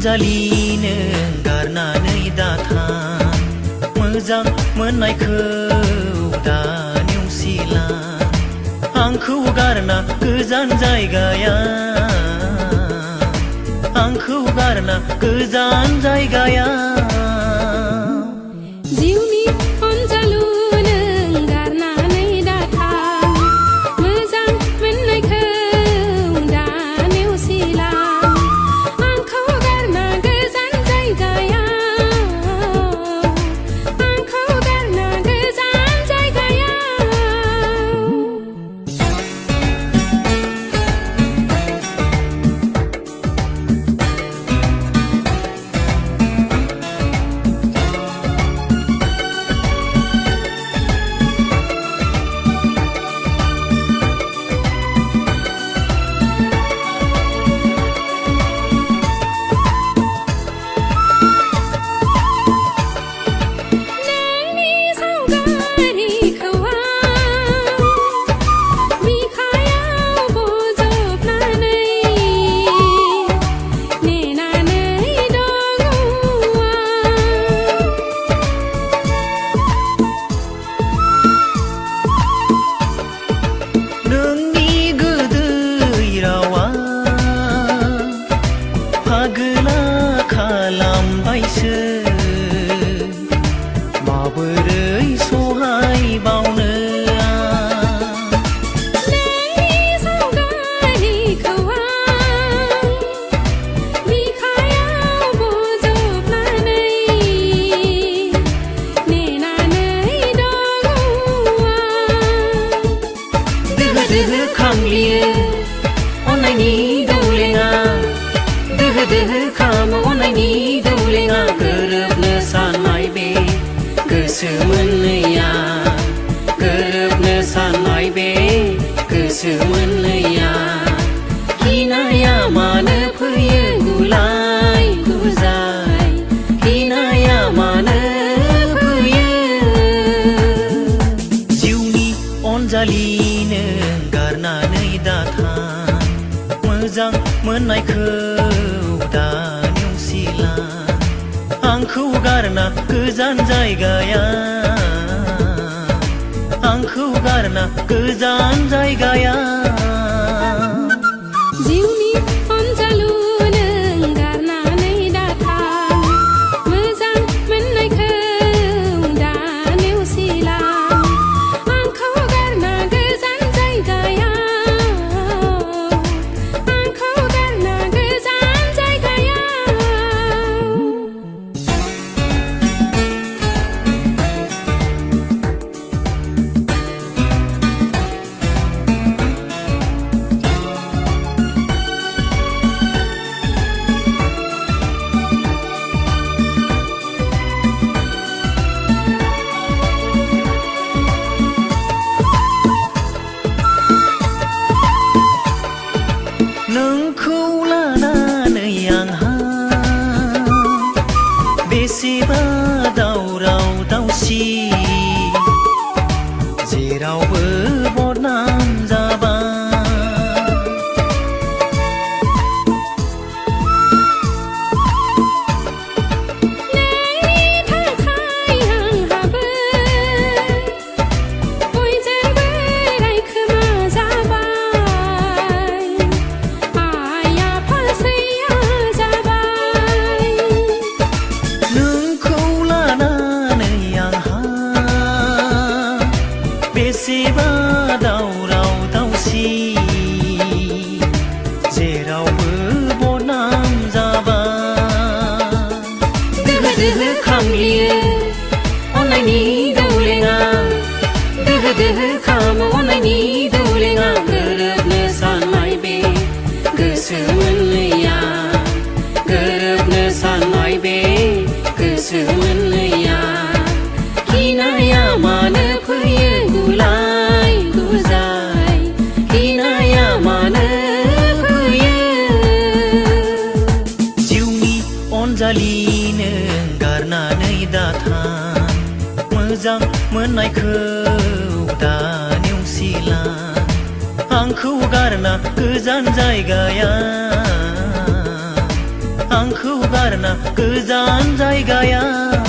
अनजालिनो गारनानै दाथां मोजां मोननायखौ दा नेवसिला आंखौ गारना गोजान जायगायाव आंखौ गारना गोजान जायगायाव जिउनि अनजालु नों गारनानै दाथां मोजां मोननायखौ दा नेवसिला आंखौ गारना गोजान जायगायाव आंखौ गारना गोजान जायगायाव माबोरै सहाय बावनो नोंनि सावगारिखौ आं बिखायाव बजबनानै नेनानै दङ दोहो दोहो खामग्लियो अननायनि दौलेङा दोहो दोहो खामो अननायनि दौलेङा गोरोबनो साननाय बे गोसो मोननैया गोरोबनो साननाय बे गोसो मोननैया गिनाया मानो फैयो गुलाय गुजाय गिनाया मानो फैयो जिउनि अनजालिनो गारनानै दाथां मोजां मोननायखौ दा नेवसिला आंखौ गारना गोजान जायगायाव आंखौ गारना गोजान जायगायाव जिउनि अनजालु नों गारनानै दाथां मोजां मोननायखौ दा नेवसिला आंखौ गारना गोजान जायगायाव आंखौ गारना गोजान जायगायाव नोंखौ लानानै आंहा बेसेबा दावराव दावसि जेरावबो बदनाम जाबाय बेसेबा दावराव दावसि जेरावबो बदनाम जाबाय दोहो दोहो खामग्लियो अननायनि दौलेङा दोहो दोहो खामो अननायनि दौलेङा गोरोबनो साननाय बे गोसो मोननैया गोरोबनो साननाय बे गोसो मोननैया गिनाया मानो फैयो गुलाय गुजाय गिनाया मानो फैयो जिउनि अनजालिनो गारनानै दाथां मोजां मोननायखौ दा नेवसिला आंखौ गारना गोजान जायगायाव आंखौ गारना गोजान जायगायाव